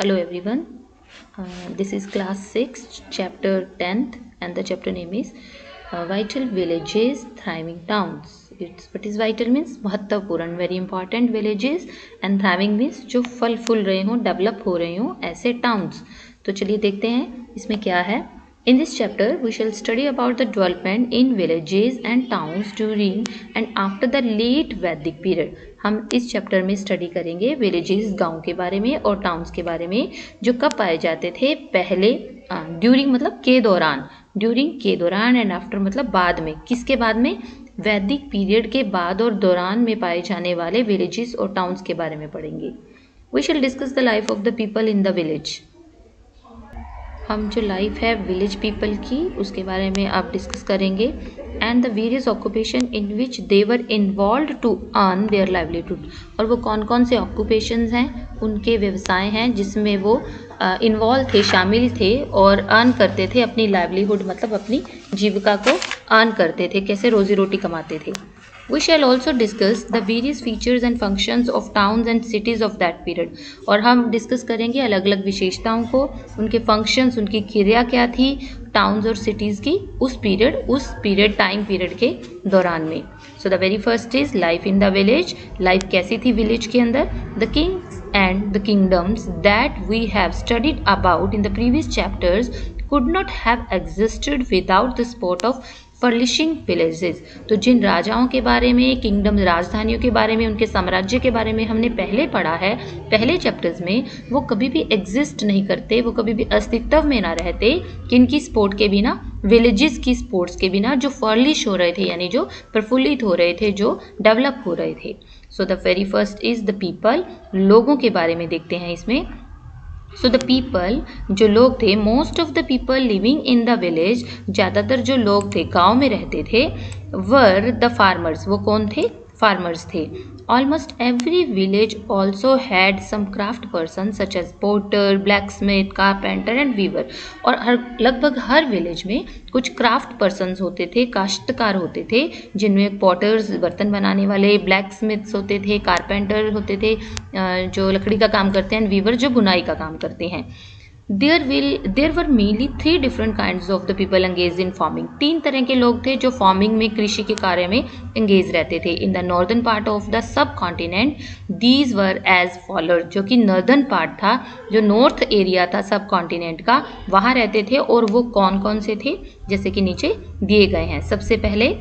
Hello everyone. This is class 6, chapter 10th, and the chapter name is Vital Villages, Thriving Towns. What is vital means महत्वपूर्ण, very important villages, and thriving means जो फल फूल रहे हों, develop हो रहे हों, ऐसे towns. तो चलिए देखते हैं इसमें क्या है. In this chapter, we shall study about the development in villages and towns during and after the late Vedic period. हम इस चैप्टर में स्टडी करेंगे विलेजेस गांव के बारे में और टाउन्स के बारे में जो कब पाए जाते थे पहले. ड्यूरिंग मतलब के दौरान, ड्यूरिंग के दौरान, एंड आफ्टर मतलब बाद में. किसके बाद में? वैदिक पीरियड के बाद और दौरान में पाए जाने वाले विलेजेस और टाउन्स के बारे में पढ़ेंगे. We shall discuss the life of the people in the village. हम जो लाइफ है विलेज पीपल की उसके बारे में आप डिस्कस करेंगे. And the various occupation in which they were involve to earn their livelihood. और वो कौन कौन से ऑक्यूपेशंस हैं, उनके व्यवसाय हैं जिसमें वो इन्वॉल्व थे, शामिल थे और अर्न करते थे अपनी लाइवलीहुड मतलब अपनी जीविका को अर्न करते थे, कैसे रोजी रोटी कमाते थे. We shall also discuss the various features and functions of towns and cities of that period. और हम डिस्कस करेंगे अलग अलग विशेषताओं को, उनके फंक्शंस, उनकी क्रिया क्या थी टाउन्स और सिटीज़ की उस पीरियड टाइम पीरियड के दौरान में. So the very first is life in the village. Life कैसी थी विलेज के अंदर? The kings and the kingdoms that we have studied about in the previous chapters could not have existed without the support of flourishing villages. तो जिन राजाओं के बारे में, किंगडम राजधानियों के बारे में, उनके साम्राज्य के बारे में हमने पहले पढ़ा है पहले चैप्टर्स में, वो कभी भी एग्जिस्ट नहीं करते, वो कभी भी अस्तित्व में ना रहते किनकी सपोर्ट के बिना? विलेजेस की सपोर्ट्स के बिना, जो फर्लिश हो रहे थे यानी जो प्रफुल्लित हो रहे थे, जो डेवलप हो रहे थे. सो the very first is the people. लोगों के बारे में देखते हैं इसमें. सो द पीपल, जो लोग थे, most of the people living in the village, ज़्यादातर जो लोग थे गांव में रहते थे, वर द फार्मर्स. वो कौन थे? फार्मर्स थे. Almost every village also had some craft person such as porter, blacksmith, carpenter and weaver. और लगभग हर विलेज में कुछ क्राफ्ट पर्सनस होते थे, काश्तकार होते थे, जिनमें पॉटर्स बर्तन बनाने वाले, ब्लैक स्मिथ्स होते थे, कारपेंटर होते थे जो लकड़ी का काम करते हैं, एंड वीवर जो बुनाई का काम करते हैं. There were mainly 3 different kinds of the people engaged in farming. 3 तरह के लोग थे जो फार्मिंग में, कृषि के कार्य में एंगेज रहते थे. In the northern part of the subcontinent these were as follower. जो कि नॉर्दर्न पार्ट था, जो नॉर्थ एरिया था सब कॉन्टिनेंट का, वहाँ रहते थे. और वो कौन कौन से थे जैसे कि नीचे दिए गए हैं. सबसे पहले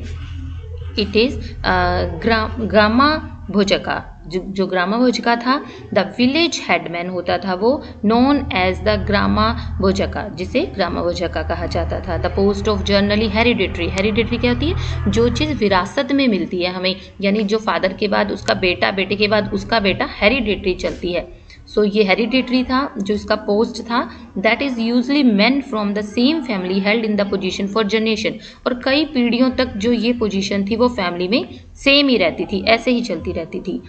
इट इज़ ग्रामा भोजका. जो ग्रामा भोजका था, द विलेज हेडमैन होता था वो, नोन एज द ग्रामा भोजका, जिसे ग्रामा भोजका कहा जाता था. The post of generally hereditary. Hereditary क्या होती है? जो चीज़ विरासत में मिलती है हमें, यानी जो फादर के बाद उसका बेटा, बेटे के बाद उसका बेटा, हेरिडिटरी चलती है. सो ये हेरिडिटरी था जो इसका पोस्ट था. That is usually main from the same family held in the position for generation. और कई पीढ़ियों तक जो ये पोजीशन थी वो फैमिली में सेम ही रहती थी, ऐसे ही चलती रहती थी.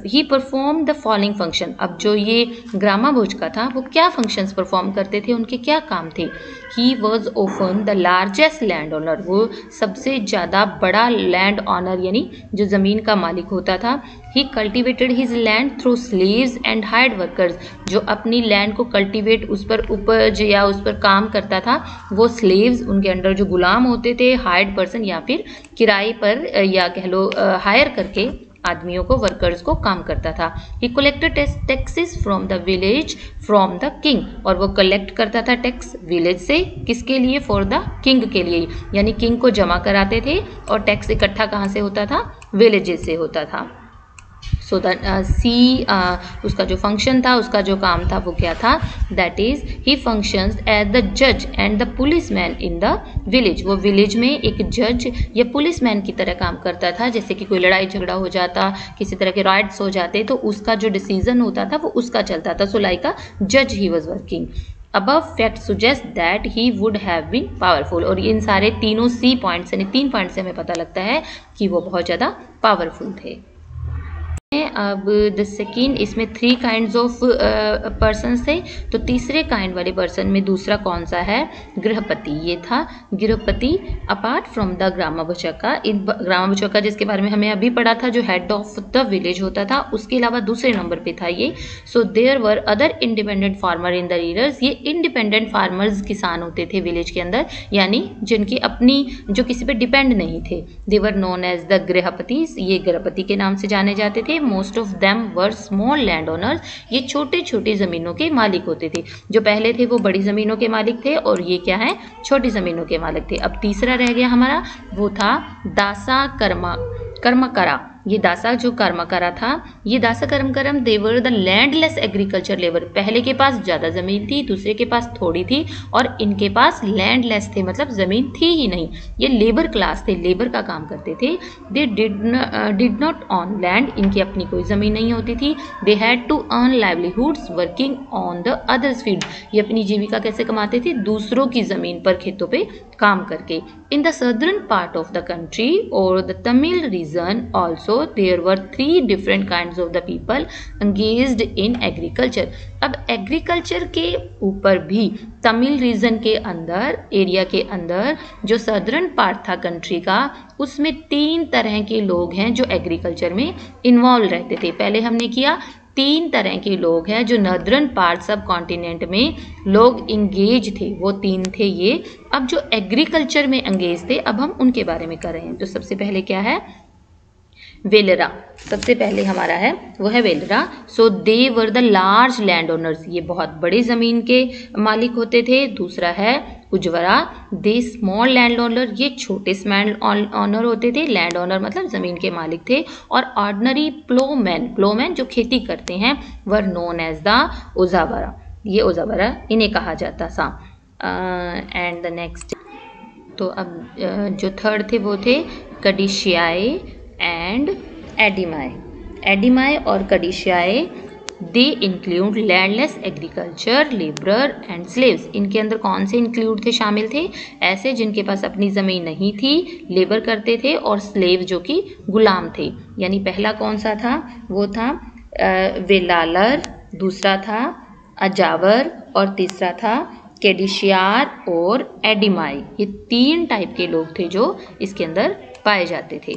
ही परफॉर्म द फॉलोइंग फंक्शन. अब जो ये ग्रामा भोजका था वो क्या फंक्शंस परफॉर्म करते थे, उनके क्या काम थे? He was often the largest land owner. वो सबसे ज़्यादा बड़ा लैंड ऑनर यानी जो ज़मीन का मालिक होता था. He cultivated his land through slaves and hired workers. जो अपनी लैंड को कल्टिवेट, उस पर उपज या उस पर काम करता था, वो स्लेव्स, उनके अंडर जो गुलाम होते थे, हायर्ड पर्सन या फिर किराए पर या कह लो हायर करके आदमियों को, वर्कर्स को काम करता था. ही collected taxes from the village from the king. और वो कलेक्ट करता था टैक्स विलेज से, किसके लिए? फॉर द किंग के लिए, यानी किंग को जमा कराते थे. और टैक्स इकट्ठा कहाँ से होता था? विलेजेस से होता था. सो द उसका जो फंक्शन था, उसका जो काम था वो क्या था? That is he functions as the जज and the policeman in the village. वो विलेज में एक जज या पुलिस मैन की तरह काम करता था. जैसे कि कोई लड़ाई झगड़ा हो जाता, किसी तरह के राइट्स हो जाते, तो उसका जो डिसीजन होता था वो उसका चलता था. सो लाइक अ जज he was working. Above fact suggests that he would have been powerful. और इन सारे तीनों सी पॉइंट्स यानी 3 पॉइंट से हमें पता लगता है कि वो बहुत ज़्यादा पावरफुल थे. अब द सेकेंड, इसमें 3 काइंड्स ऑफ पर्सन्स थे, तो तीसरे काइंड वाले पर्सन में दूसरा कौन सा है? गृहपति। ये था गृहपति। अपार्ट फ्रॉम द ग्रामाभचका, इन ग्रामाभचका जिसके बारे में हमें अभी पढ़ा था, जो हेड ऑफ द विलेज होता था, उसके अलावा दूसरे नंबर पे था ये। So there were other independent farmer in the readers, ये इंडिपेंडेंट फार्मर्स किसान होते थे विलेज के अंदर, यानी जिनकी अपनी, जो किसी पे डिपेंड नहीं थे। दे वर नोन एज द गृहपतिस, ये गृहपति के नाम से जाने जाते थे। Most of them were small land owners, ये छोटे छोटे जमीनों के मालिक होते थे। जो पहले थे वो बड़ी जमीनों के मालिक थे, और ये क्या है? छोटी जमीनों के मालिक थे। अब तीसरा रह गया हमारा, वो था दासा कर्मकरा। ये दासा जो कर्मकरा था, ये दासा कर्मकरम देवर द लैंडलेस एग्रीकल्चर लेबर, पहले के पास ज़्यादा ज़मीन थी, दूसरे के पास थोड़ी थी, और इनके पास लैंडलेस थे, मतलब ज़मीन थी ही नहीं। ये लेबर क्लास थे, लेबर का काम करते थे। They did not on land, इनकी अपनी कोई ज़मीन नहीं होती थी। They had to earn livelihoods working on the others field, ये अपनी जीविका कैसे कमाते थे? दूसरों की ज़मीन पर, खेतों पे काम करके। In the southern part of the country और the Tamil region also there were 3 different kinds of the people engaged in agriculture। अब एग्रीकल्चर के ऊपर भी तमिल रीजन के अंदर, एरिया के अंदर, जो सदर्न पार्ट था कंट्री का, उसमें 3 तरह के लोग हैं जो एग्रीकल्चर में इन्वॉल्व रहते थे। पहले हमने किया 3 तरह के लोग हैं जो नॉर्दर्न पार्ट सब कॉन्टिनेंट में लोग इंगेज थे, वो 3 थे ये। अब जो एग्रीकल्चर में इंगेज थे, अब हम उनके बारे में कर रहे हैं। तो सबसे पहले क्या है? वेलरा, सबसे पहले हमारा है वो है वेलरा। So they were the large land owners, ये बहुत बड़े ज़मीन के मालिक होते थे। दूसरा है उजवरा, दे स्मॉल लैंड ओनर, ये छोटे लैंड ओनर होते थे। लैंड ओनर मतलब ज़मीन के मालिक थे। और ऑर्डनरी प्लोमैन जो खेती करते हैं, वर नोन एज द उजावरा, ये उजावरा इन्हें कहा जाता था। एंड द नेक्स्ट, तो अब जो थर्ड थे वो थे कडिशियाई एंड एडिमाई। एडिमाई और कडिशियाई, they include landless agriculture labourer and slaves. इनके अंदर कौन से इंक्लूड थे, शामिल थे? ऐसे जिनके पास अपनी ज़मीन नहीं थी, लेबर करते थे, और स्लेव जो कि गुलाम थे। यानी पहला कौन सा था? वो था वेलालर, दूसरा था अजावर, और तीसरा था केडिशियार और एडिमाई। ये 3 टाइप के लोग थे जो इसके अंदर पाए जाते थे।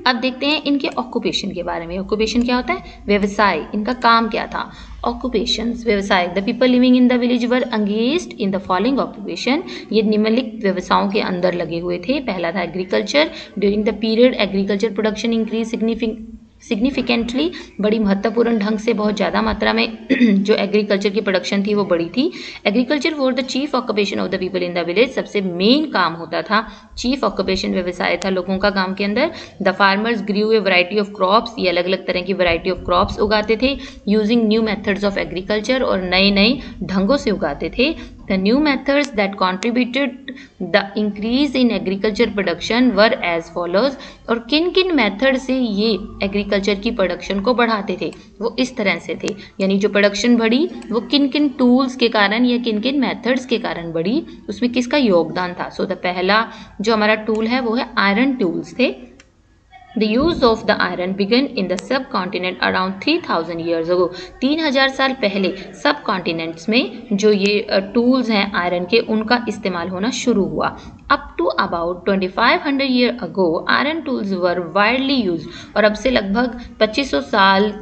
अब देखते हैं इनके ऑक्यूपेशन के बारे में। ऑक्यूपेशन क्या होता है? व्यवसाय। इनका काम क्या था? ऑक्यूपेशंस, व्यवसाय। The people living in the village were engaged in the following occupation, ये निम्नलिखित व्यवसायों के अंदर लगे हुए थे। पहला था agriculture. During the period agriculture production increase significantly, बड़ी महत्वपूर्ण ढंग से, बहुत ज़्यादा मात्रा में जो एग्रीकल्चर की प्रोडक्शन थी वो बड़ी थी। Agriculture for the chief occupation of the people in the village, सबसे मेन काम होता था, चीफ ऑक्यूपेशन व्यवसाय था लोगों का काम के अंदर। The farmers grew a variety of crops, ये अलग अलग तरह की वैरायटी ऑफ क्रॉप्स उगाते थे। Using new methods of agriculture, और नए नए ढंगों से उगाते थे। The new methods that contributed the increase in agriculture production were as follows, और किन किन मेथड से ये एग्रीकल्चर की प्रोडक्शन को बढ़ाते थे, वो इस तरह से थे। यानी जो प्रोडक्शन बढ़ी वो किन किन टूल्स के कारण या किन किन मेथड्स के कारण बढ़ी, उसमें किसका योगदान था। सो द पहला जो हमारा टूल है वो है आयरन टूल्स थे। The use of the iron began in the subcontinent around 3000 years ago। 3000 साल पहले सब कॉन्टिनेंट्स में जो ये टूल्स हैं आयरन के, उनका इस्तेमाल होना शुरू हुआ। Up to about 2500 year ago iron tools were widely use, और अब से लगभग 2500 साल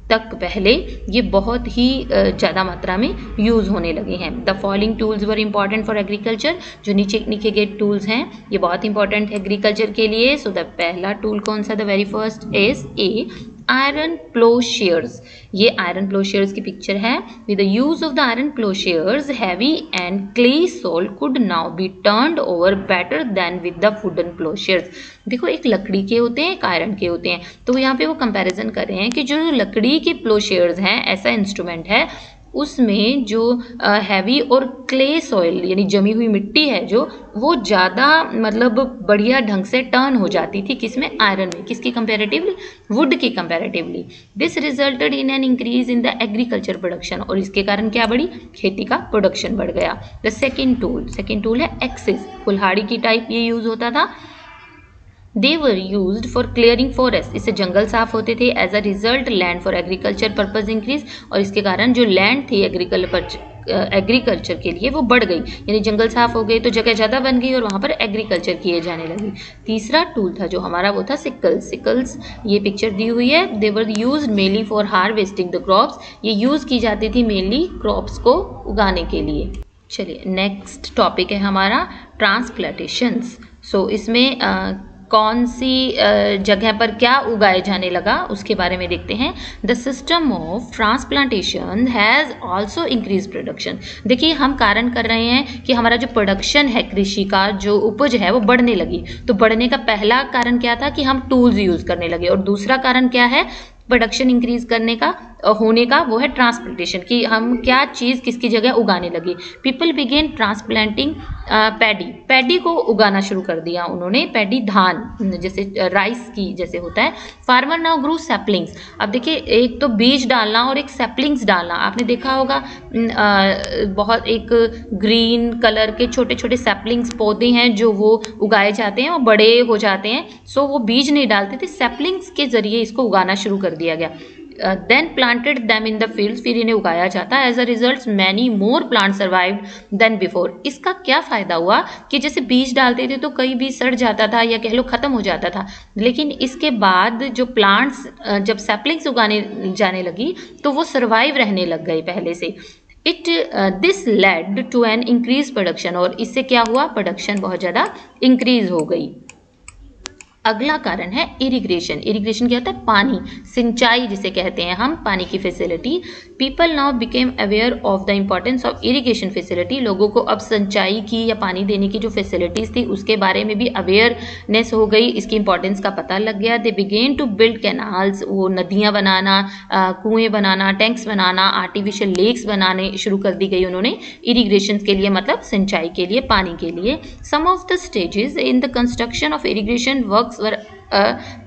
तक पहले ये बहुत ही ज़्यादा मात्रा में यूज़ होने लगे हैं। The following tools were important for agriculture, जो नीचे लिखे गए टूल्स हैं ये बहुत इंपॉर्टेंट है एग्रीकल्चर के लिए। सो द पहला टूल कौन सा? The very first is a iron ploughshares. ये आयरन प्लोशेयर्स की पिक्चर है। With the use of the iron ploughshares heavy and clay soil could now be turned over better than with the wooden ploughshares. देखो, एक लकड़ी के होते हैं, एक आयरन के होते हैं, तो यहाँ पे वो कंपैरिजन कर रहे हैं कि जो लकड़ी के प्लोशेयर्स हैं, ऐसा इंस्ट्रूमेंट है, उसमें जो हैवी और क्ले सॉइल यानी जमी हुई मिट्टी है जो, वो ज़्यादा मतलब बढ़िया ढंग से टर्न हो जाती थी। किसमें? आयरन में। किसकी कंपैरेटिवली? वुड की comparatively. This resulted in an increase in the agriculture production, और इसके कारण क्या बढ़ी? खेती का प्रोडक्शन बढ़ गया। द सेकेंड टूल है एक्सिस। कुल्हाड़ी की टाइप ये यूज होता था। They were used for clearing forest, इससे जंगल साफ होते थे। As a result land for agriculture purpose increase, और इसके कारण जो लैंड थी एग्रीकल्चर के लिए वो बढ़ गई, यानी जंगल साफ हो गए तो जगह ज़्यादा बन गई और वहाँ पर एग्रीकल्चर किए जाने लगी। तीसरा टूल था जो हमारा वो था सिकल्स। सिकल्स ये पिक्चर दी हुई है। They were used mainly for harvesting the crops, ये यूज़ की जाती थी मेनली क्रॉप्स को उगाने के लिए। चलिए नेक्स्ट टॉपिक है हमारा ट्रांसप्लांटेशंस। सो इसमें कौन सी जगह पर क्या उगाए जाने लगा उसके बारे में देखते हैं। The system of transplantation has also increase production. देखिए हम कारण कर रहे हैं कि हमारा जो प्रोडक्शन है कृषि का जो उपज है वो बढ़ने लगी। तो बढ़ने का पहला कारण क्या था कि हम टूल्स यूज़ करने लगे, और दूसरा कारण क्या है प्रोडक्शन इंक्रीज करने का होने का, वो है ट्रांसप्लांटेशन, कि हम क्या चीज़ किसकी जगह उगाने लगे। People begin transplanting paddy, paddy को उगाना शुरू कर दिया उन्होंने, पैडी धान जैसे राइस की जैसे होता है। फार्मर नाउ ग्रू सैपलिंग्स, अब देखिए एक तो बीज डालना और एक सैपलिंग्स डालना, आपने देखा होगा बहुत एक ग्रीन कलर के छोटे छोटे सैपलिंग्स पौधे हैं जो वो उगाए जाते हैं और बड़े हो जाते हैं। सो वो बीज नहीं डालते थे, सैपलिंग्स के जरिए इसको उगाना शुरू कर दिया गया। Then planted them in the fields, फिर इन्हें उगाया जाता है। As a result many more plant survived than before. इसका क्या फायदा हुआ कि जैसे बीज डालते थे तो कई बीज सड़ जाता था या कह लो खत्म हो जाता था, लेकिन इसके बाद जो प्लांट्स जब सैपलिंग्स उगाने जाने लगी तो वो सर्वाइव रहने लग गए पहले से। This led to an increase production, और इससे क्या हुआ प्रोडक्शन बहुत ज़्यादा इंक्रीज हो गई। अगला कारण है इरिग्रेशन। इरिग्रेशन क्या होता है पानी, सिंचाई जिसे कहते हैं हम, पानी की facility. People now became aware of the importance of irrigation facility, लोगों को अब सिंचाई की या पानी देने की जो फैसिलिटीज थी उसके बारे में भी अवेयरनेस हो गई, इसकी इंपॉर्टेंस का पता लग गया। दे बिगेन टू बिल्ड कैनाल्स, वो नदियाँ बनाना, कुएँ बनाना, टैंक्स बनाना, आर्टिफिशियल लेक्स बनाने शुरू कर दी गई उन्होंने इरिग्रेशन के लिए, मतलब सिंचाई के लिए, पानी के लिए। Some of the stages in the construction of irrigation work were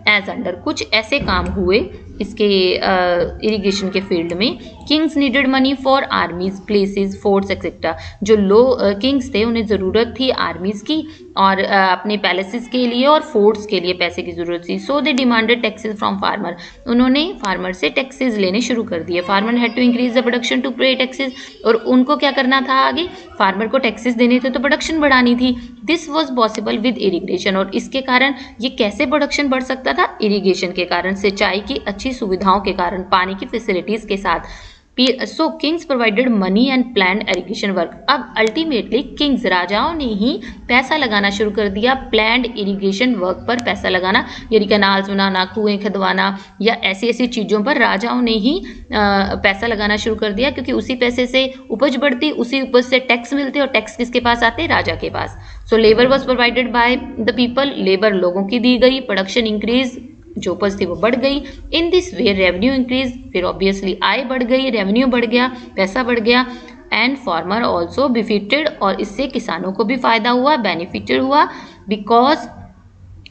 as under, कुछ ऐसे काम हुए इसके इरिगेशन के फील्ड में। Kings needed money for armies, places, forts etcetera, जो किंग्स थे उन्हें ज़रूरत थी आर्मीज की और अपने पैलेसेस के लिए और फोर्ट्स के लिए पैसे की ज़रूरत थी। So they demanded taxes from farmer, उन्होंने फार्मर से टैक्सेस लेने शुरू कर दिए। Farmer had to increase the production to pay taxes, और उनको क्या करना था आगे, फार्मर को टैक्सेस देने थे तो प्रोडक्शन बढ़ानी थी। This was possible with irrigation, और इसके कारण ये कैसे प्रोडक्शन बढ़ सकता था, इरिगेशन के कारण, सिंचाई की अच्छी सुविधाओं के कारण, पानी की फैसिलिटीज के साथ। So kings provided money and plan irrigation work. अब अल्टीमेटली किंग्स, राजाओं ने ही पैसा लगाना शुरू कर दिया प्लान्ड इरिगेशन वर्क पर, पैसा लगाना यानी कैनाल्स बनाना, कुएं खदवाना या ऐसी ऐसी चीज़ों पर राजाओं ने ही पैसा लगाना शुरू कर दिया, क्योंकि उसी पैसे से उपज बढ़ती, उसी उपज से टैक्स मिलते, और टैक्स किसके पास आते, राजा के पास। So labour was provided by the people, labour लोगों की दी गई, प्रोडक्शन इंक्रीज, जो उपज थी वो बढ़ गई। In this way revenue increase, फिर ऑब्वियसली आय बढ़ गई, रेवेन्यू बढ़ गया, पैसा बढ़ गया। एंड फार्मर ऑल्सो बेनिफिटेड, और इससे किसानों को भी फायदा हुआ, बेनिफिटेड हुआ, because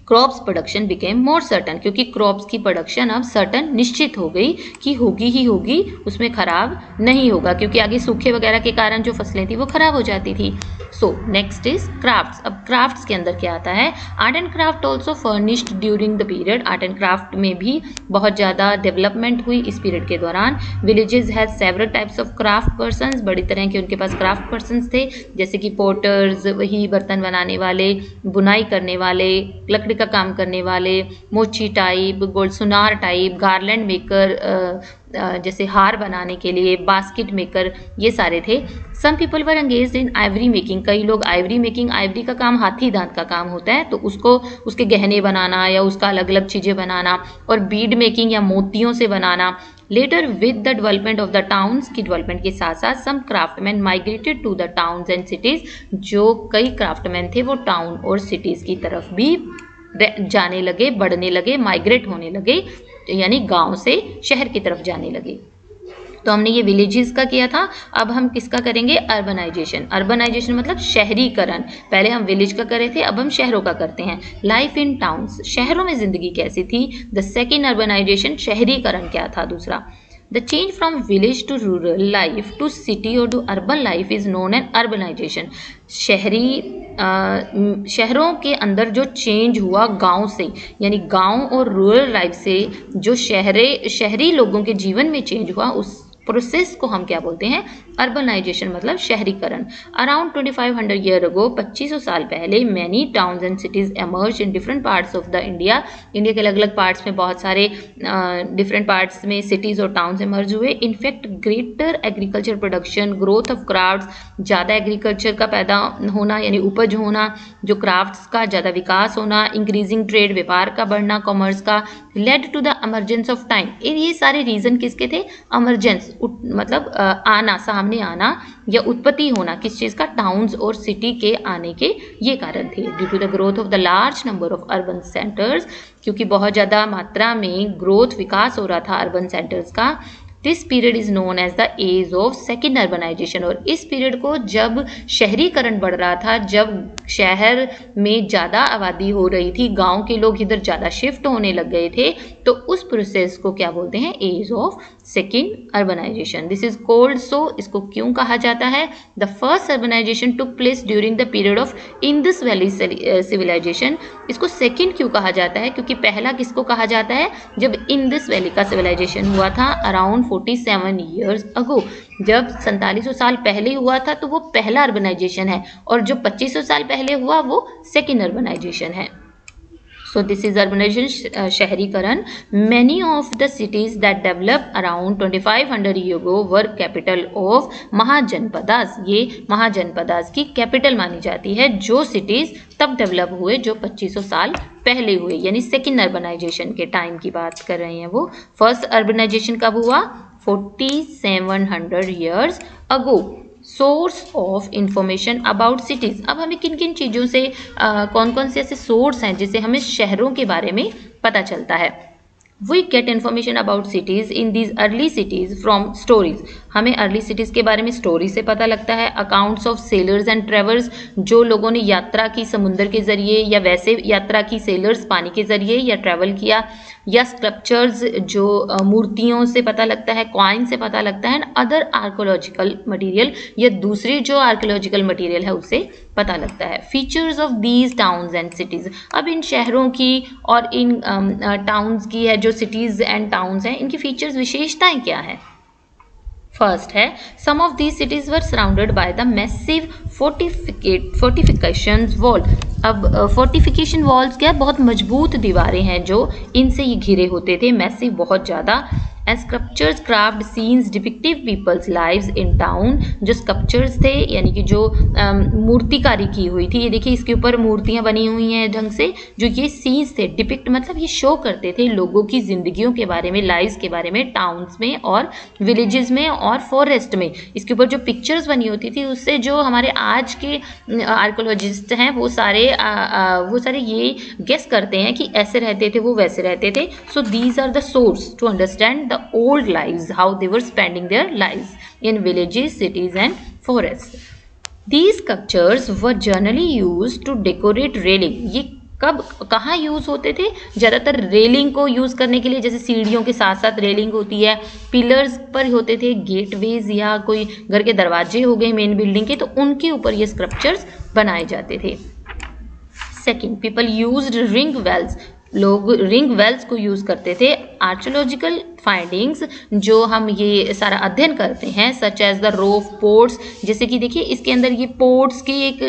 crops production became more certain, क्योंकि क्रॉप्स की प्रोडक्शन अब सर्टन निश्चित हो गई कि होगी ही होगी, उसमें खराब नहीं होगा, क्योंकि आगे सूखे वगैरह के कारण जो फसलें थी वो खराब हो जाती थी। So next is crafts. अब क्राफ्ट्स के अंदर क्या आता है, art and craft also furnished during the period, art and craft में भी बहुत ज़्यादा डेवलपमेंट हुई इस पीरियड के दौरान। Villages has several types of craft persons, बड़ी तरह के उनके पास क्राफ्ट पर्सनस थे, जैसे कि पोर्टर्स, वही बर्तन बनाने वाले, बुनाई करने वाले, लकड़ी का काम करने वाले, मोची टाइप, गोल्ड सुनार टाइप, गार्लैंड मेकर जैसे हार बनाने के लिए, बास्केट मेकर, ये सारे थे। Some people were engaged in ivory making, कई लोग आइवरी मेकिंग, आइवरी का काम हाथी दांत का काम होता है, तो उसको उसके गहने बनाना या उसका अलग अलग चीज़ें बनाना, और बीड मेकिंग या मोतियों से बनाना। Later with the development of the towns की डेवलपमेंट के साथ साथ some craftsman migrated to the towns and cities, जो कई क्राफ्टमैन थे वो टाउन और सिटीज़ की तरफ भी जाने लगे, बढ़ने लगे, माइग्रेट होने लगे, यानी गांव से शहर की तरफ जाने लगे। तो हमने ये विलेजेस का किया था, अब हम किसका करेंगे, अर्बनाइजेशन। अर्बनाइजेशन मतलब शहरीकरण, पहले हम विलेज का करे थे, अब हम शहरों का करते हैं। लाइफ इन टाउन्स, शहरों में जिंदगी कैसी थी। द सेकेंड अर्बनाइजेशन, शहरीकरण क्या था दूसरा। The change from village to rural life to city और to urban life is known as urbanisation. शहरों के अंदर जो चेंज हुआ गांव से, यानी गांव और रूरल लाइफ से जो शहरी लोगों के जीवन में चेंज हुआ, उस प्रोसेस को हम क्या बोलते हैं? अर्बनाइजेशन, मतलब शहरीकरण। अराउंड 2500 ईयर अगो, 2500 साल पहले, many towns and cities emerge in different parts of the India के अलग अलग पार्ट्स में बहुत सारे डिफरेंट पार्ट्स में सिटीज और टाउन्स एमर्ज हुए। In fact greater agriculture production, growth of crafts, ज़्यादा एग्रीकल्चर का पैदा होना यानी उपज होना, जो क्राफ्ट्स का ज़्यादा विकास होना, इंक्रीजिंग ट्रेड, व्यापार का बढ़ना, कॉमर्स का, led to the emergence of time. ये सारे रीजन किसके थे? एमरजेंस, मतलब आना, सामने आना या उत्पत्ति होना किस चीज़ का? टाउन्स और सिटी के आने के ये कारण थे। Due to the growth of the large number of urban centres, क्योंकि बहुत ज़्यादा मात्रा में ग्रोथ, विकास हो रहा था अर्बन सेंटर्स का। This period is known as the age of second urbanisation. और इस पीरियड को, जब शहरीकरण बढ़ रहा था, जब शहर में ज़्यादा आबादी हो रही थी, गांव के लोग इधर ज़्यादा शिफ्ट होने लग गए थे, तो उस प्रोसेस को क्या बोलते हैं? Age of second urbanisation. This is called so, इसको क्यों कहा जाता है? The first urbanisation took place during the period of Indus valley civilisation. इसको सेकेंड क्यों कहा जाता है? क्योंकि पहला किसको कहा जाता है? जब इंडस वैली का सिविलाइजेशन हुआ था अराउंड 47 ईयर्स अगो, जब 4700 साल पहले हुआ था, तो वो पहला अर्बनाइजेशन है, और जो 2500 साल पहले हुआ वो सेकेंड अर्बनाइजेशन है। So this is urbanization, शहरीकरण. Many of the cities that developed around 2500 years ago were capital of mahajanapadas. ये महाजनपदास की कैपिटल मानी जाती है, जो सिटीज तब डेवलप हुए जो 2500 साल पहले हुए, यानी सेकेंड अर्बनाइजेशन के टाइम की बात कर रहे हैं वो। फर्स्ट अर्बनाइजेशन कब हुआ? 4700 years ago. Source of information about cities. अब हमें किन किन चीज़ों से कौन कौन से ऐसे सोर्स हैं जिससे हमें शहरों के बारे में पता चलता है? We get information about cities in these early cities from stories. हमें अर्ली सिटीज़ के बारे में स्टोरी से पता लगता है। Accounts of sailors and travels, जो लोगों ने यात्रा की समुद्र के जरिए, या वैसे यात्रा की सेलर्स पानी के जरिए या ट्रैवल किया, या स्कल्पचर्स, जो मूर्तियों से पता लगता है, कॉइन से पता लगता है, अदर आर्कोलॉजिकल मटेरियल, या दूसरी जो आर्कोलॉजिकल मटेरियल है उससे पता लगता है। Features of these towns and cities. अब इन शहरों की और इन टाउन्स की है, जो सिटीज़ एंड टाउन्स हैं, इनकी फीचर्स, विशेषताएं क्या है? फर्स्ट है, some of these cities were surrounded by the massive fortification wall. अब फोर्टिफिकेशन वॉल्स क्या? बहुत मजबूत दीवारें हैं जो इनसे ये घिरे होते थे, मैसिव, बहुत ज़्यादा। And sculptures craft scenes depictive people's lives in town. जो स्कल्पचर्स थे, यानी कि जो मूर्तिकारी की हुई थी, ये देखिए इसके ऊपर मूर्तियाँ बनी हुई हैं ढंग से, जो ये सीन्स थे, डिपिक्ट मतलब ये शो करते थे लोगों की जिंदगियों के बारे में, लाइव्स के बारे में, टाउन्स में और विलेजेस में और फॉरेस्ट में। इसके ऊपर जो पिक्चर्स बनी होती थी, उससे जो हमारे आज के आर्कोलॉजिस्ट हैं वो सारे ये गेस करते हैं कि ऐसे रहते थे वो, वैसे रहते थे। So these are the source to understand the old lives, how they were spending their lives in villages, cities and forests. These sculptures were generally used to decorate railing. ये कब कहाँ यूज़ होते थे? ज़्यादातर रेलिंग को use करने के लिए, जैसे सीढ़ियों के साथ साथ रेलिंग होती है, पिलर्स पर होते थे, गेटवेज या कोई घर के दरवाजे हो गए मेन बिल्डिंग के, तो उनके ऊपर ये स्कल्पचर्स बनाए जाते थे। Second, people used ring wells. लोग रिंग वेल्स को यूज़ करते थे। आर्कियोलॉजिकल फाइंडिंग्स, जो हम ये सारा अध्ययन करते हैं, such as the row of ports, जैसे कि देखिए इसके अंदर ये पोर्ट्स की एक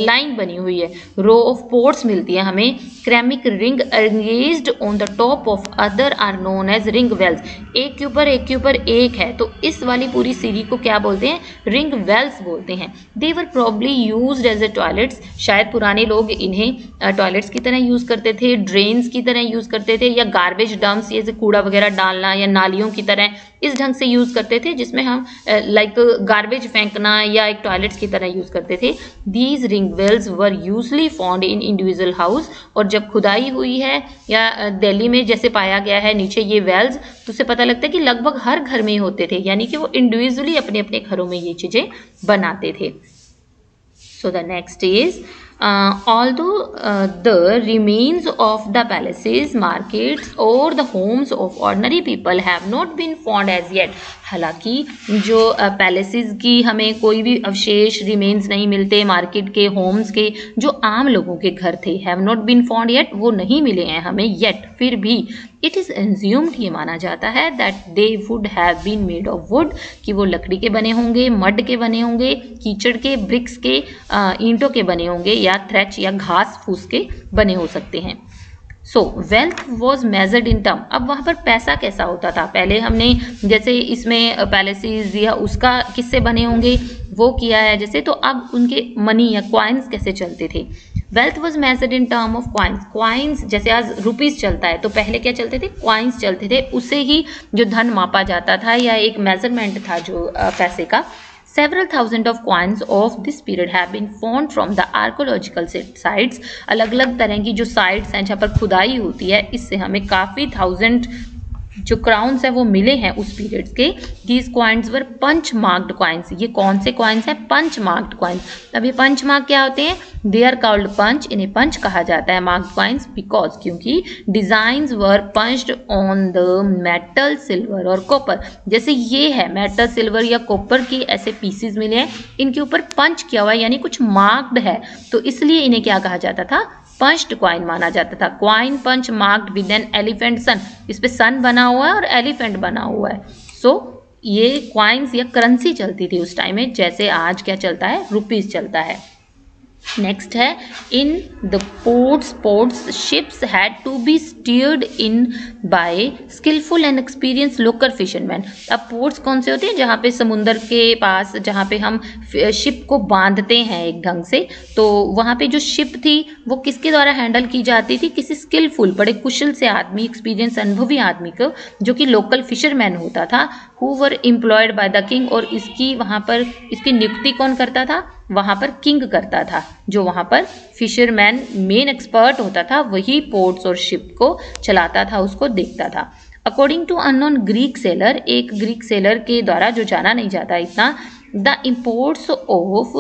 लाइन बनी हुई है, रो ऑफ पोर्ट्स मिलती है हमें। Ceramic ring engaged on the top of other are known as ring wells. एक के ऊपर एक है, तो इस वाली पूरी सीरीज को क्या बोलते हैं? रिंग वेल्स बोलते हैं। They were probably used as a toilets. शायद पुराने लोग इन्हें टॉयलेट्स की तरह यूज़ करते थे, ड्रेन्स की तरह यूज़ करते थे, या गार्बेज डम्प्स, जैसे कूड़ा वगैरह डालना, या नालियों की तरह इस ढंग से यूज़ करते थे, जिसमें हम लाइक गार्बेज फेंकना या एक टॉयलेट्स की तरह यूज़ करते थे। These ring wells were usually found in individual house. और जब खुदाई हुई है या दिल्ली में जैसे पाया गया है नीचे ये वेल्स, तो उससे पता लगता है कि लगभग हर घर में ही होते थे, यानी कि वो इंडिविजुअली अपने अपने घरों में ये चीज़ें बनाते थे। So the next is Although the remains of the palaces, markets or the homes of ordinary people have not been found as yet. हालांकि जो पैलेसेस की हमें कोई भी अवशेष रिमेन्स नहीं मिलते, मार्केट के, होम्स के, जो आम लोगों के घर थे, have not been found yet, वो नहीं मिले हैं हमें येट, फिर भी इट इज़ एज्यूम्ड, ये माना जाता है that they would have been made of wood, कि वो लकड़ी के बने होंगे, मड के बने होंगे, कीचड़ के, ब्रिक्स के, ईंटों के बने होंगे, या थ्रेच या घास फूस के बने हो सकते हैं. सो wealth was measured in term. अब वहाँ पर पैसा कैसा होता था? पहले हमने जैसे इसमें पैलेसेस या उसका किससे बने होंगे वो किया है जैसे, तो अब उनके मनी या क्वाइंस कैसे चलते थे? Wealth was measured in term of coins. Coins जैसे आज रुपीज चलता है, तो पहले क्या चलते थे? क्वाइंस चलते थे, उससे ही जो धन मापा जाता था या एक मेजरमेंट था जो पैसे का. Several thousand of coins of this period have been found from the archaeological sites. अलग अलग तरह की जो साइट्स हैं जहाँ पर खुदाई होती है, इससे हमें काफ़ी थाउजेंड जो क्राउन्स है वो मिले हैं उस पीरियड के. These coins were punch marked coins. ये कौन से क्वाइंस हैं? Punch marked coins. अब ये पंच मार्क क्या होते हैं? They are called punch. इन्हें पंच कहा जाता है मार्क्ड क्वाइंस बिकॉज, क्योंकि designs were punched on the metal, silver और कॉपर. जैसे ये है मेटल, सिल्वर या कॉपर की ऐसे पीसीज मिले हैं, इनके ऊपर पंच किया हुआ है यानी कुछ मार्क्ड है, तो इसलिए इन्हें क्या कहा जाता था? पंच्ड क्वाइन माना जाता था. Coin punch marked with an elephant sun. इस पे सन बना हुआ है और एलिफेंट बना हुआ है. सो ये क्वाइंस या करेंसी चलती थी उस टाइम में, जैसे आज क्या चलता है? रुपीज चलता है. नेक्स्ट है in the ports ships had to be steered in by skillful and experience local fisherman. अब पोर्ट्स कौन से होते हैं? जहाँ पे समुंदर के पास, जहाँ पे हम शिप को बांधते हैं एक ढंग से, तो वहाँ पे जो शिप थी वो किसके द्वारा हैंडल की जाती थी? किसी स्किलफुल, बड़े कुशल से आदमी, एक्सपीरियंस अनुभवी आदमी को, जो कि लोकल फिशरमैन होता था, who were employed by the king. और इसकी वहाँ पर इसकी नियुक्ति कौन करता था? वहाँ पर किंग करता था. जो वहाँ पर फिशरमैन मेन एक्सपर्ट होता था, वही पोर्ट्स और शिप को चलाता था, उसको देखता था. According to unknown Greek sailor, एक ग्रीक सेलर के द्वारा जो जाना नहीं जाता इतना, the imports of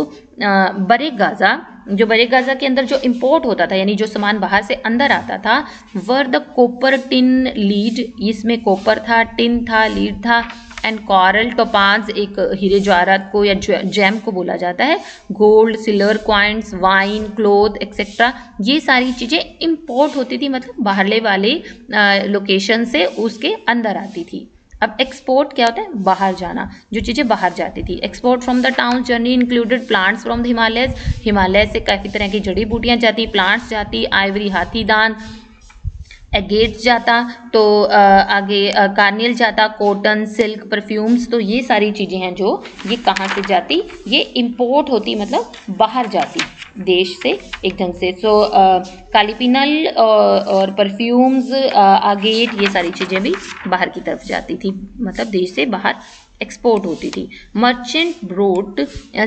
Barygaza, जो बरे गाजा के अंदर जो इम्पोर्ट होता था यानी जो सामान बाहर से अंदर आता था, were the copper, tin, lead. इसमें कॉपर था, टिन था, लीड था, एंड कॉरल, टोपाज एक हीरे जवाहरात को या जेम को बोला जाता है, gold, silver coins, wine, cloth etcetera. ये सारी चीज़ें इम्पोर्ट होती थी, मतलब बाहरले वाले लोकेशन से उसके अंदर आती थी. अब एक्सपोर्ट क्या होता है? बाहर जाना, जो चीज़ें बाहर जाती थी. Export from the town journey included plants from the Himalayas. Himalaya से काफ़ी तरह की जड़ी बूटियाँ जाती, प्लांट्स जाती, आइवरी, हाथी दांत, एगेट्स जाता, तो आगे कार्नियल जाता, कॉटन, सिल्क, परफ्यूम्स. तो ये सारी चीज़ें हैं जो ये कहाँ से जाती? ये इंपोर्ट होती, मतलब बाहर जाती देश से एक ढंग से. सो कालीपिनल और परफ्यूम्स, आगेट, ये सारी चीज़ें भी बाहर की तरफ जाती थी, मतलब देश से बाहर एक्सपोर्ट होती थी. Merchant brought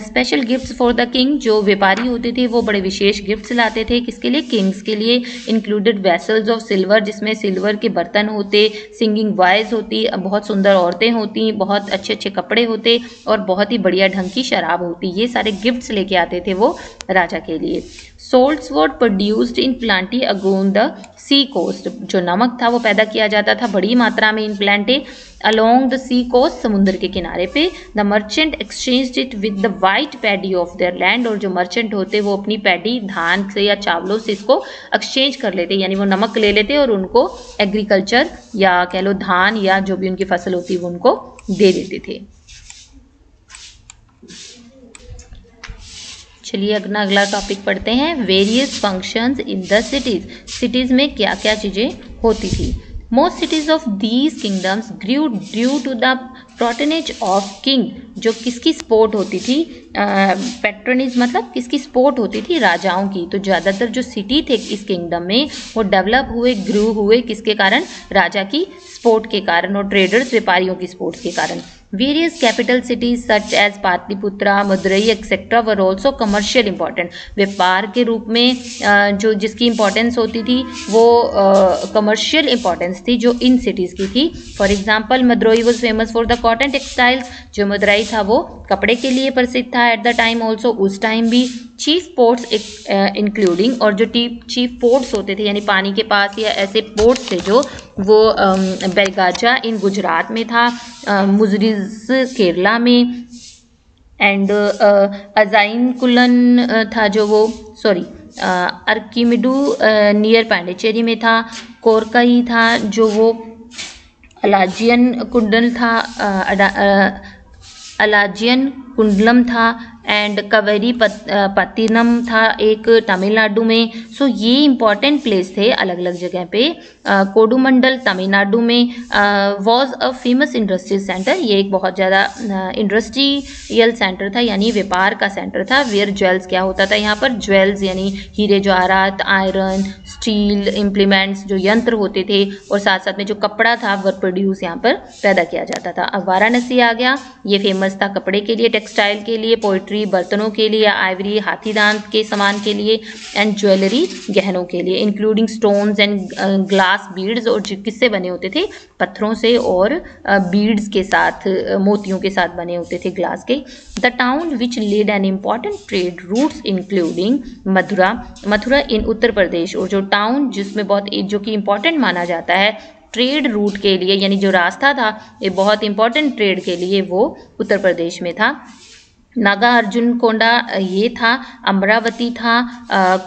special gifts for the king. जो व्यापारी होते थे वो बड़े विशेष गिफ्ट्स लाते थे. किसके लिए? किंग्स के लिए. इंक्लूडेड वेसल्स ऑफ सिल्वर, जिसमें सिल्वर के बर्तन होते, सिंगिंग वॉइस होती, बहुत सुंदर औरतें होती, बहुत अच्छे अच्छे कपड़े होते और बहुत ही बढ़िया ढंग की शराब होती. ये सारे गिफ्ट्स लेके आते थे वो राजा के लिए. Salts were produced in plenty अगोन द सी कोस्ट. जो नमक था वो पैदा किया जाता था बड़ी मात्रा में in plenty along the sea coast, समुद्र के किनारे पे. The merchant exchanged it with the white paddy of their land. और जो मर्चेंट होते वो अपनी पैडी धान से या चावलों से इसको एक्सचेंज कर लेते, यानी वो नमक ले लेते और उनको एग्रीकल्चर या कह लो धान या जो भी उनकी फसल होती वो उनको दे देते थे. चलिए अपना अगला टॉपिक पढ़ते हैं. Various functions in the cities. Cities में क्या क्या चीज़ें होती थी? Most cities of these kingdoms grew due to the patronage of king. जो किसकी सपोर्ट होती थी? पैट्रनेज मतलब किसकी सपोर्ट होती थी? राजाओं की. तो ज़्यादातर जो सिटी थे इस किंगडम में वो डेवलप हुए, ग्रू हुए किसके कारण? राजा की सपोर्ट के कारण और ट्रेडर्स, व्यापारियों की सपोर्ट के कारण. Various capital cities such as Pataliputra, Madurai etcetera were also commercial important. व्यापार के रूप में जो जिसकी इंपॉर्टेंस होती थी वो कमर्शियल इंपॉर्टेंस थी जो इन सिटीज़ की थी. For example Madurai was famous for the cotton textiles. जो मदुरई था वो कपड़े के लिए प्रसिद्ध था एट द टाइम ऑल्सो, उस टाइम भी। चीफ पोर्ट्स इंक्लूडिंग, और जो चीफ पोर्ट्स होते थे यानी पानी के पास या ऐसे पोर्ट्स थे जो, वो बेलगाजा इन गुजरात में था, मुजरिज केरला में, एंड अजाइनकुलन था जो वो अर्किमिडू नियर पांडिचेरी में था, कोरकई था जो वो अलाजियन कुंडल था, अलाजियन कुंडलम था, एंड कवेरी पत्तिनम था एक तमिलनाडु में। सो ये इंपॉर्टेंट प्लेस थे अलग अलग जगह पे। कोडुमंडल तमिलनाडु में was a famous industrial centre, ये एक बहुत ज़्यादा इंडस्ट्रियल सेंटर था यानी व्यापार का सेंटर था। वेयर ज्वेल्स, क्या होता था यहाँ पर, ज्वेल्स यानी हीरे जवाहरात, आयरन, स्टील इम्प्लीमेंट्स जो यंत्र होते थे, और साथ साथ में जो कपड़ा था वर प्रोड्यूस यहाँ पर पैदा किया जाता था। अब वाराणसी आ गया, ये फेमस था कपड़े के लिए, टेक्सटाइल के लिए, पोइट्री, बर्तनों के लिए, आइवरी हाथी दांत के सामान के लिए, एंड ज्वेलरी गहनों के लिए, including stones and glass beads, और किससे बने होते थे, पत्थरों से और बीड्स के साथ, मोतियों के साथ बने होते थे ग्लास के। The town which lead an important trade routes including Mathura, Mathura in Uttar Pradesh, और जो टाउन जिसमें बहुत जो कि इम्पॉर्टेंट माना जाता है ट्रेड रूट के लिए, यानी जो रास्ता था ये बहुत इंपॉर्टेंट ट्रेड के लिए, वो उत्तर प्रदेश में था। नागा अर्जुन कोंडा ये था, अमरावती था,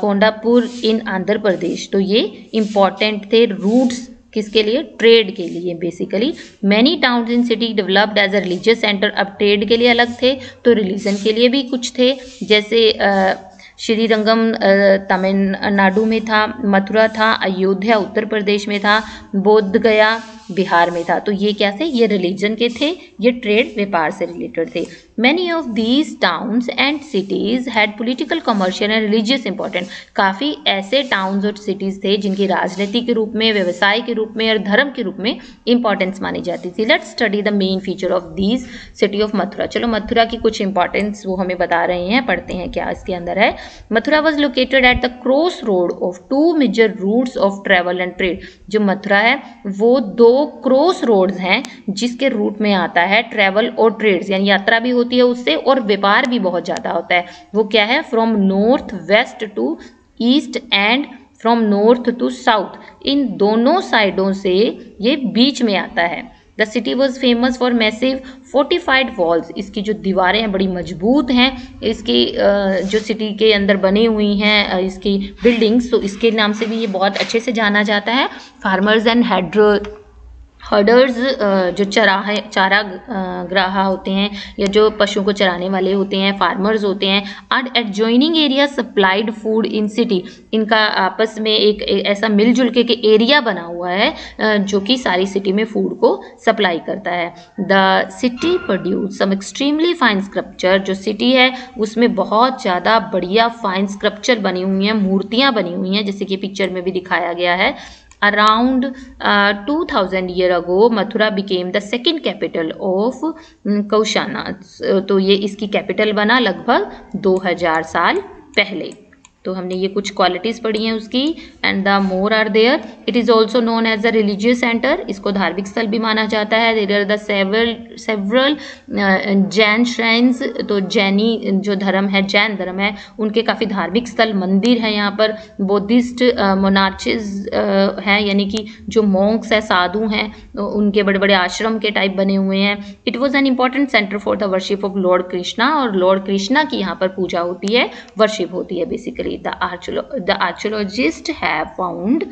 कोंडापुर इन आंध्र प्रदेश। तो ये इम्पॉर्टेंट थे रूट्स किसके लिए, ट्रेड के लिए basically. Many towns in city developed as a religious centre, अब ट्रेड के लिए अलग थे तो रिलीजन के लिए भी कुछ थे, जैसे श्रीरंगम तमिलनाडु में था, मथुरा था, अयोध्या उत्तर प्रदेश में था, बोध गया बिहार में था। तो ये क्या थे, ये रिलीजन के थे, ये ट्रेड व्यापार से रिलेटेड थे। Many of these towns and cities had political, commercial and religious important, काफ़ी ऐसे टाउन्स और सिटीज़ थे जिनकी राजनीति के रूप में, व्यवसाय के रूप में और धर्म के रूप में इंपॉर्टेंस मानी जाती थी। Let's study the main feature of these city of Mathura. चलो मथुरा की कुछ इंपॉर्टेंस वो हमें बता रहे हैं, पढ़ते हैं क्या इसके अंदर है। Mathura was located at the cross road of two major routes of travel and trade. जो मथुरा है वो दो क्रॉस रोड्स हैं जिसके रूट में आता है ट्रेवल और ट्रेड्स, यानी यात्रा भी होती है उससे और व्यापार भी बहुत ज़्यादा होता है। वो क्या है, from north west to east and from north to south, इन दोनों साइडों से ये बीच में आता है। The city was famous for massive fortified walls, इसकी जो दीवारें हैं बड़ी मजबूत हैं, इसकी जो सिटी के अंदर बनी हुई हैं इसकी बिल्डिंग्स, तो इसके नाम से भी ये बहुत अच्छे से जाना जाता है। फार्मर्स एंड हर्डर्स, जो चारा ग्राहा होते हैं या जो पशुओं को चराने वाले होते हैं, फार्मर्स होते हैं। And adjoining area supplied food in city, इनका आपस में एक ऐसा मिलजुल के एरिया बना हुआ है जो कि सारी सिटी में फूड को सप्लाई करता है। The city produce some extremely fine sculpture, जो सिटी है उसमें बहुत ज़्यादा बढ़िया फाइन स्कल्पचर बनी हुई हैं, मूर्तियाँ बनी हुई हैं, जैसे कि पिक्चर में भी दिखाया गया है। Around 2000 year ago, Mathura became the second capital of कौशाना, तो ये इसकी कैपिटल बना लगभग 2000 साल पहले। तो हमने ये कुछ क्वालिटीज़ पढ़ी हैं उसकी। And the more are there, it is also known as a religious centre, इसको धार्मिक स्थल भी माना जाता है। There are the several Jain shrines, तो जैनी जो धर्म है, जैन धर्म है, उनके काफ़ी धार्मिक स्थल मंदिर हैं यहाँ पर। बुद्धिस्ट मोनार्चेज हैं, यानी कि जो मॉन्क्स हैं, साधु हैं, उनके बड़े बड़े आश्रम के टाइप बने हुए हैं। It was an important centre for the worship of Lord Krishna, और लॉर्ड कृष्णा की यहाँ पर पूजा होती है, वर्शिप होती है basically. The archaeologists have found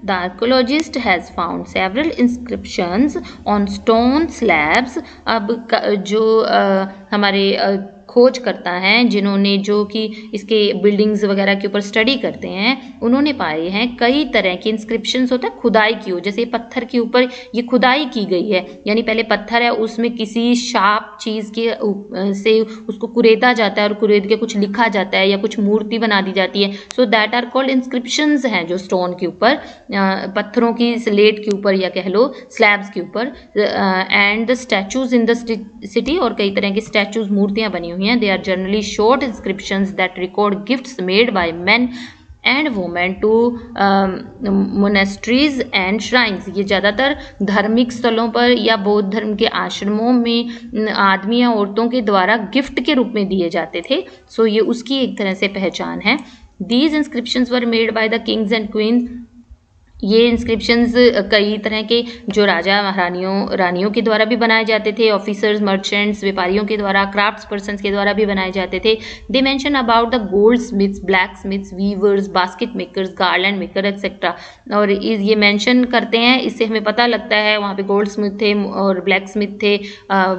the archaeologist has found several inscriptions on stone slabs। अब जो हमारे खोज करता है, जिन्होंने जो कि इसके बिल्डिंग्स वगैरह के ऊपर स्टडी करते हैं, उन्होंने पाए हैं कई तरह की इंस्क्रिप्शंस होता है, खुदाई की हो, जैसे पत्थर के ऊपर ये खुदाई की गई है, यानी पहले पत्थर है उसमें किसी शार्प चीज़ के से उसको कुरेदा जाता है और कुरेद के कुछ लिखा जाता है या कुछ मूर्ति बना दी जाती है। So that are called inscriptions हैं, जो स्टोन के ऊपर, पत्थरों की स्लेट के ऊपर या कह लो स्लैब्स के ऊपर। And the statues in the city, और कई तरह की स्टैचूज मूर्तियाँ बनी हुई हैं। They are generally short inscriptions that record gifts made by man and women to monasteries and shrines. ये ज़्यादातर धार्मिक स्थलों पर या बौद्ध धर्म के आश्रमों में आदमी या औरतों के द्वारा गिफ्ट के रूप में दिए जाते थे। सो ये उसकी एक तरह से पहचान है। These inscriptions were made by the kings and queen's. ये इंस्क्रिप्शंस कई तरह के जो राजा रानियों के द्वारा भी बनाए जाते थे, ऑफिसर्स, मर्चेंट्स, व्यापारियों के द्वारा, क्राफ्ट्स पर्सन्स के द्वारा भी बनाए जाते थे। They mention about the goldsmiths, blacksmiths, weavers, basket makers, garland maker etcetera. और ये मेंशन करते हैं, इससे हमें पता लगता है वहाँ पे गोल्ड स्मिथ थे और ब्लैक स्मिथ थे,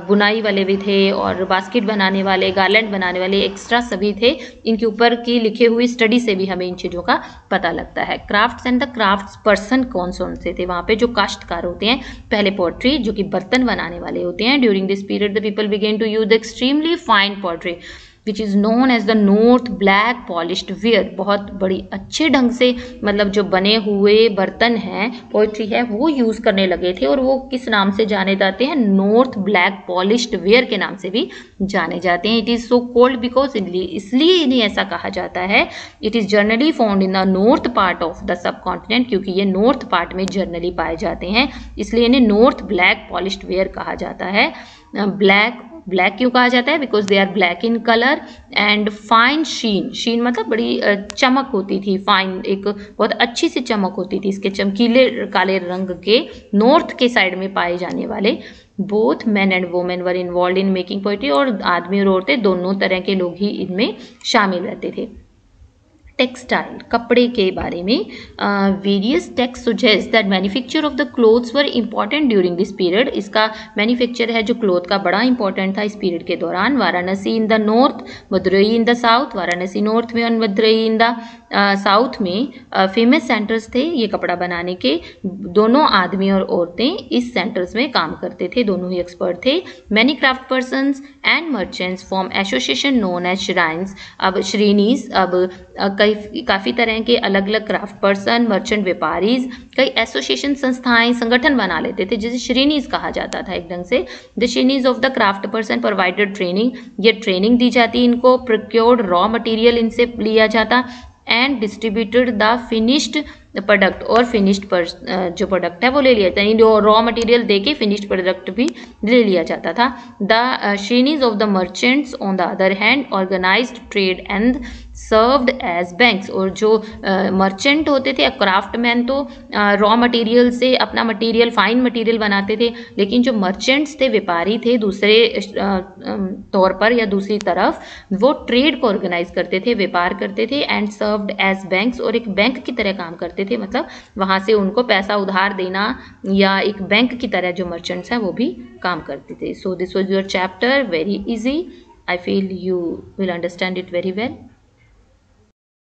बुनाई वाले भी थे और बास्केट बनाने वाले, गार्लैंड बनाने वाले, एक्स्ट्रा सभी थे। इनके ऊपर की लिखे हुई स्टडी से भी हमें इन चीज़ों का पता लगता है। Crafts and the crafts person कौन से थे वहाँ पे? जो काश्तकार होते हैं, पहले पॉटरी जो कि बर्तन बनाने वाले होते हैं। During this period the people began to use the extremely fine pottery which is known as the north black polished ware. बहुत बड़ी अच्छे ढंग से मतलब जो बने हुए बर्तन हैं, पोइट्री है, वो यूज़ करने लगे थे। और वो किस नाम से जाने जाते हैं? नॉर्थ ब्लैक पॉलिश्ड वेयर के नाम से भी जाने जाते हैं। It is so cold because, इसलिए इन्हें ऐसा कहा जाता है। It is generally found in the north part of the सब कॉन्टिनेंट, क्योंकि ये नॉर्थ पार्ट में जनरली पाए जाते हैं, इसलिए इन्हें नॉर्थ ब्लैक पॉलिश्ड वेयर कहा जाता है। ब्लैक क्यों कहा जाता है? Because they are black in colour and fine sheen मतलब बड़ी चमक होती थी, फाइन एक बहुत अच्छी सी चमक होती थी इसके चमकीले काले रंग के नॉर्थ के साइड में पाए जाने वाले। Both man and women were involve in making poetry. और आदमी और औरतें दोनों तरह के लोग ही इनमें शामिल रहते थे। टेक्सटाइल, कपड़े के बारे में various text suggest that manufacture of the clothes were important during this period. इसका मैन्युफैक्चर है जो क्लोथ का बड़ा इंपॉर्टेंट था इस पीरियड के दौरान। Varanasi in the north, Madurai in the south. Varanasi north में और मदुरई इन द साउथ में फेमस सेंटर्स थे ये कपड़ा बनाने के। दोनों आदमी और औरतें इस सेंटर्स में काम करते थे, दोनों ही एक्सपर्ट थे। Many craft persons and merchants form association known as shrines. अब श्रेणीज, अब काफ़ी तरह के अलग अलग क्राफ्ट पर्सन, मर्चेंट, व्यापारीज कई एसोसिएशन संस्थाएं, संगठन बना लेते थे जिसे श्रेणीज कहा जाता था एक ढंग से। द श्रेणीज of the craft person provided training, ये ट्रेनिंग दी जाती इनको। प्रोक्योर्ड रॉ मटेरियल इनसे लिया जाता and distributed the finished product, और फिनिश्ड जो प्रोडक्ट है वो ले लिया जाता है। जो रॉ मटेरियल देके फिनिश्ड प्रोडक्ट भी ले लिया जाता था। द श्रेणीज of the merchants on the other hand organized trade and served as banks. और जो मर्चेंट होते थे, क्राफ्टमैन तो रॉ मटेरियल से अपना मटेरियल, फाइन मटेरियल बनाते थे, लेकिन जो मर्चेंट्स थे, व्यापारी थे दूसरे तौर पर या दूसरी तरफ, वो ट्रेड को ऑर्गेनाइज करते थे, व्यापार करते थे। एंड सर्व्ड एज बैंक्स, और एक बैंक की तरह काम करते थे, मतलब वहाँ से उनको पैसा उधार देना या एक बैंक की तरह जो मर्चेंट्स हैं वो भी काम करते थे। So this was your chapter, very easy. I feel you will understand it very well.